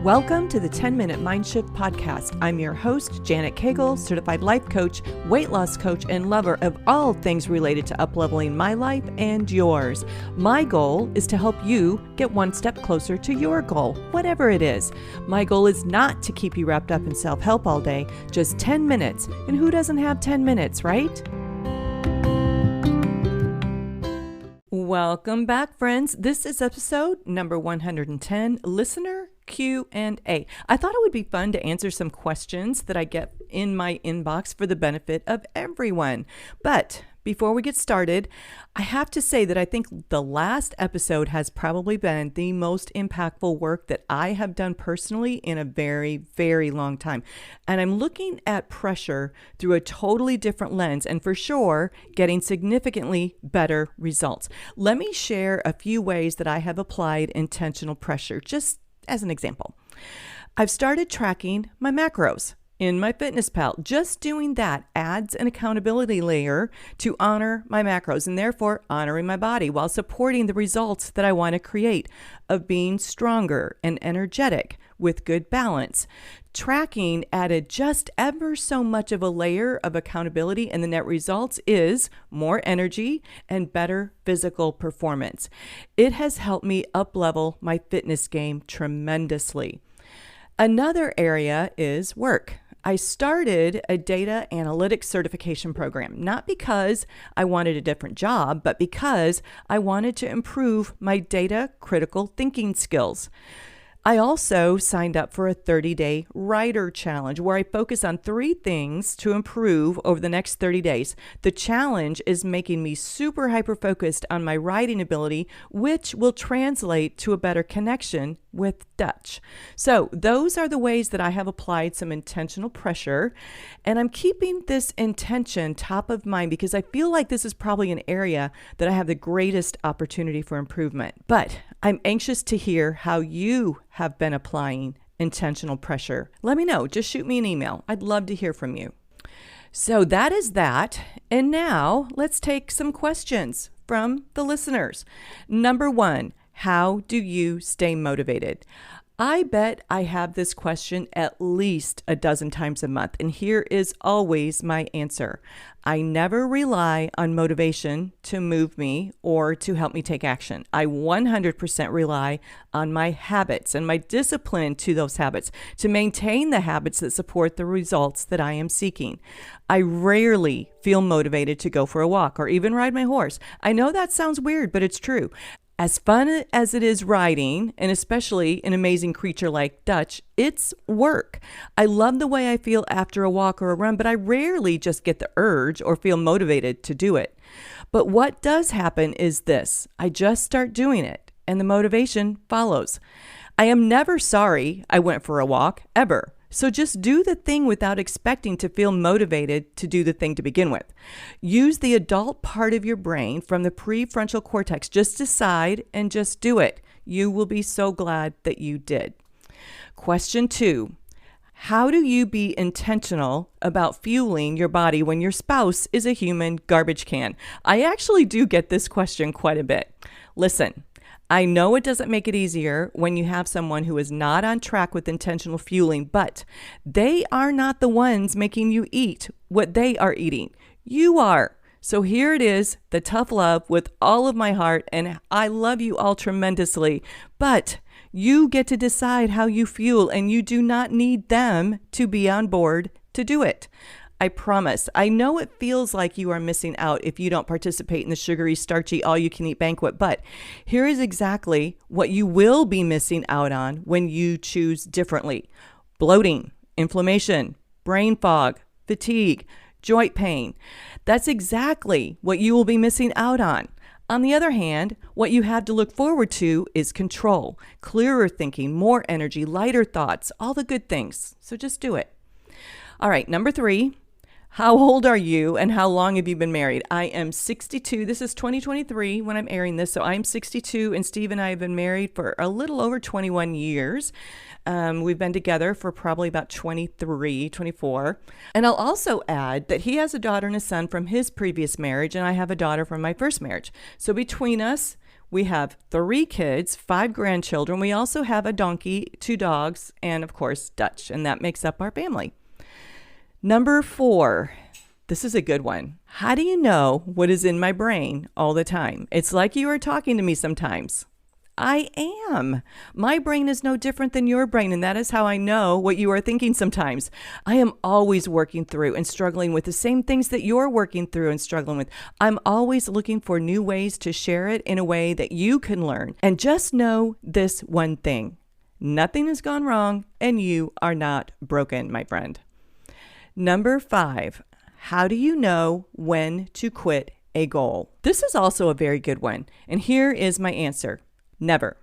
Welcome to the 10-Minute Mind Shift Podcast. I'm your host, Janet Cagle, certified life coach, weight loss coach, and lover of all things related to upleveling my life and yours. My goal is to help you get one step closer to your goal, whatever it is. My goal is not to keep you wrapped up in self-help all day, just 10 minutes. And who doesn't have 10 minutes, right? Welcome back, friends. This is episode number 110, Listener Q&A. I thought it would be fun to answer some questions that I get in my inbox for the benefit of everyone. But before we get started, I have to say that I think the last episode has probably been the most impactful work that I have done personally in a very, very long time. And I'm looking at pressure through a totally different lens and for sure getting significantly better results. Let me share a few ways that I have applied intentional pressure, just as an example. I've started tracking my macros in MyFitnessPal. Just doing that adds an accountability layer to honor my macros and therefore honoring my body while supporting the results that I want to create of being stronger and energetic with good balance. Tracking added just ever so much of a layer of accountability, and the net results is more energy and better physical performance. It has helped me up-level my fitness game tremendously. Another area is work. I started a data analytics certification program, not because I wanted a different job, but because I wanted to improve my data critical thinking skills. I also signed up for a 30-day writer challenge where I focus on 3 things to improve over the next 30 days. The challenge is making me super hyper-focused on my writing ability, which will translate to a better connection with Dutch. So those are the ways that I have applied some intentional pressure, and I'm keeping this intention top of mind because I feel like this is probably an area that I have the greatest opportunity for improvement. But I'm anxious to hear how you have been applying intentional pressure. Let me know. Just shoot me an email. I'd love to hear from you. So that is that. And now let's take some questions from the listeners. Number 1, how do you stay motivated? I bet I have this question at least a dozen times a month, and here is always my answer. I never rely on motivation to move me or to help me take action. I 100% rely on my habits and my discipline to those habits to maintain the habits that support the results that I am seeking. I rarely feel motivated to go for a walk or even ride my horse. I know that sounds weird, but it's true. As fun as it is riding, and especially an amazing creature like Dutch, it's work. I love the way I feel after a walk or a run, but I rarely just get the urge or feel motivated to do it. But what does happen is this: I just start doing it, and the motivation follows. I am never sorry I went for a walk, ever. So just do the thing without expecting to feel motivated to do the thing to begin with. Use the adult part of your brain from the prefrontal cortex. Just decide and just do it. You will be so glad that you did. Question 2. How do you be intentional about fueling your body when your spouse is a human garbage can? I actually do get this question quite a bit. Listen. I know it doesn't make it easier when you have someone who is not on track with intentional fueling, but they are not the ones making you eat what they are eating. You are. So here it is, the tough love with all of my heart, and I love you all tremendously, but you get to decide how you fuel, and you do not need them to be on board to do it. I promise. I know it feels like you are missing out if you don't participate in the sugary, starchy, all-you-can-eat banquet, but here is exactly what you will be missing out on when you choose differently. Bloating, inflammation, brain fog, fatigue, joint pain. That's exactly what you will be missing out on. On the other hand, what you have to look forward to is control, clearer thinking, more energy, lighter thoughts, all the good things. So just do it. All right, number 3. How old are you and how long have you been married? I am 62. This is 2023 when I'm airing this. So I'm 62 and Steve and I have been married for a little over 21 years. We've been together for probably about 23, 24. And I'll also add that he has a daughter and a son from his previous marriage, and I have a daughter from my first marriage. So between us, We have 3 kids, 5 grandchildren. We also have a donkey, 2 dogs, and of course, Dutch, and that makes up our family. Number 4. This is a good one. How do you know what is in my brain all the time? It's like you are talking to me sometimes. I am. My brain is no different than your brain, and that is how I know what you are thinking sometimes. I am always working through and struggling with the same things that you're working through and struggling with. I'm always looking for new ways to share it in a way that you can learn. And just know this one thing. Nothing has gone wrong, and you are not broken, my friend. Number 5. How do you know when to quit a goal? This is also a very good one. And here is my answer. Never.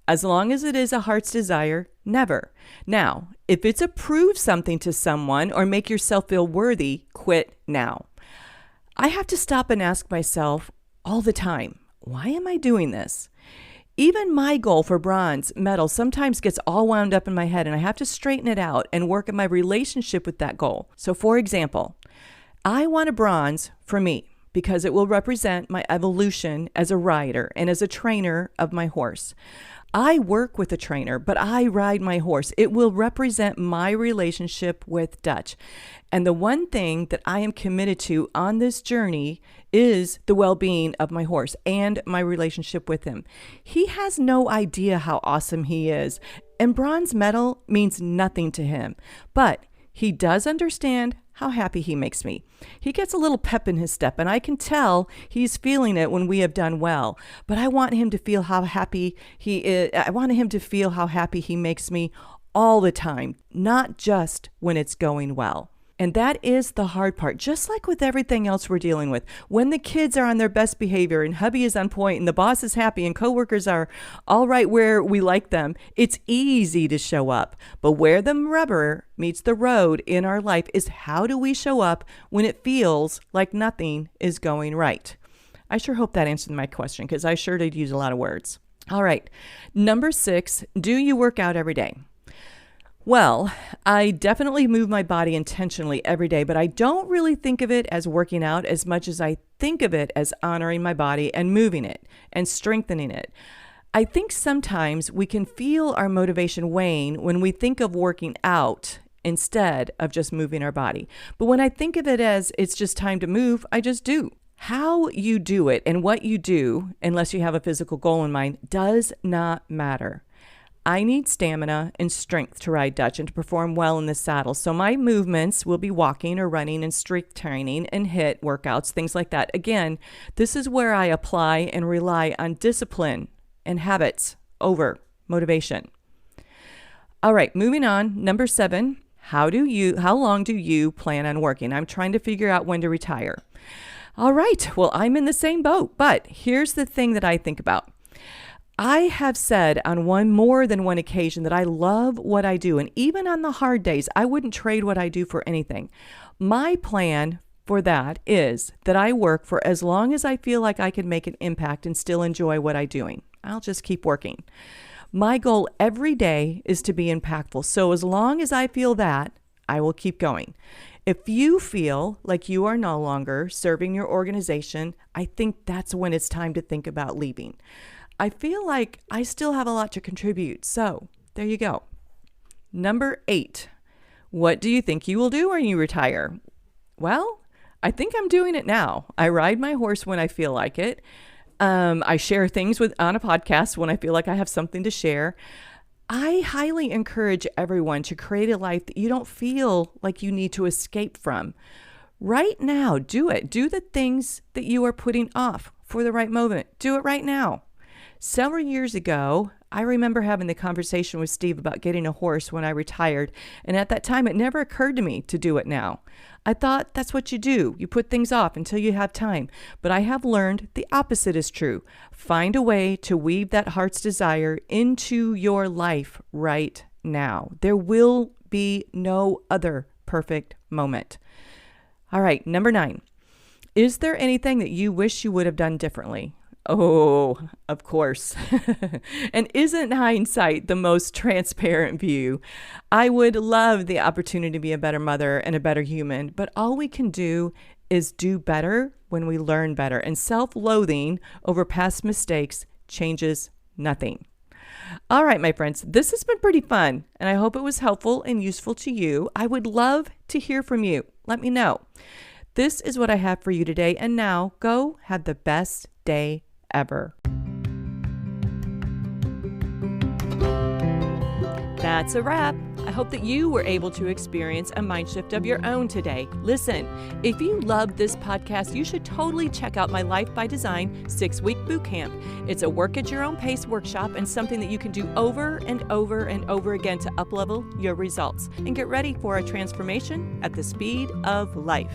As long as it is a heart's desire, never. Now, if it's a prove something to someone or make yourself feel worthy, quit now. I have to stop and ask myself all the time, why am I doing this? Even my goal for bronze medal sometimes gets all wound up in my head, and I have to straighten it out and work on my relationship with that goal. So for example, I want a bronze for me because it will represent my evolution as a rider and as a trainer of my horse. I work with a trainer, but I ride my horse. It will represent my relationship with Dutch. And the one thing that I am committed to on this journey is the well-being of my horse and my relationship with him. He has no idea how awesome he is, and bronze medal means nothing to him. But he does understand how happy he makes me. He gets a little pep in his step, and I can tell he's feeling it when we have done well. But I want him to feel how happy he is. I want him to feel how happy he makes me all the time, not just when it's going well. And that is the hard part, just like with everything else we're dealing with. When the kids are on their best behavior and hubby is on point and the boss is happy and coworkers are all right where we like them, it's easy to show up. But where the rubber meets the road in our life is how do we show up when it feels like nothing is going right? I sure hope that answered my question because I sure did use a lot of words. All right. Number 6, do you work out every day? Well, I definitely move my body intentionally every day, but I don't really think of it as working out as much as I think of it as honoring my body and moving it and strengthening it. I think sometimes we can feel our motivation wane when we think of working out instead of just moving our body. But when I think of it as it's just time to move, I just do. How you do it and what you do, unless you have a physical goal in mind, does not matter. I need stamina and strength to ride Dutch and to perform well in the saddle. So my movements will be walking or running and strength training and HIIT workouts, things like that. Again, this is where I apply and rely on discipline and habits over motivation. All right, moving on. Number 7, how long do you plan on working? I'm trying to figure out when to retire. All right, well, I'm in the same boat, but here's the thing that I think about. I have said on more than one occasion that I love what I do. And even on the hard days, I wouldn't trade what I do for anything. My plan for that is that I work for as long as I feel like I can make an impact and still enjoy what I'm doing. I'll just keep working. My goal every day is to be impactful. So as long as I feel that, I will keep going. If you feel like you are no longer serving your organization, I think that's when it's time to think about leaving. I feel like I still have a lot to contribute. So there you go. Number 8, what do you think you will do when you retire? Well, I think I'm doing it now. I ride my horse when I feel like it. I share things on a podcast when I feel like I have something to share. I highly encourage everyone to create a life that you don't feel like you need to escape from. Right now, do it. Do the things that you are putting off for the right moment. Do it right now. Several years ago, I remember having the conversation with Steve about getting a horse when I retired, and at that time, it never occurred to me to do it now. I thought that's what you do. You put things off until you have time. But I have learned the opposite is true. Find a way to weave that heart's desire into your life right now. There will be no other perfect moment. All right, number 9. Is there anything that you wish you would have done differently? Oh, of course. And isn't hindsight the most transparent view? I would love the opportunity to be a better mother and a better human, but all we can do is do better when we learn better. And self-loathing over past mistakes changes nothing. All right, my friends, this has been pretty fun, and I hope it was helpful and useful to you. I would love to hear from you. Let me know. This is what I have for you today, and now go have the best day ever. That's a wrap. I hope that you were able to experience a mind shift of your own today. Listen, if you love this podcast, you should totally check out my Life by Design 6-week boot camp. It's a work at your own pace workshop and something that you can do over and over and over again to uplevel your results and get ready for a transformation at the speed of life.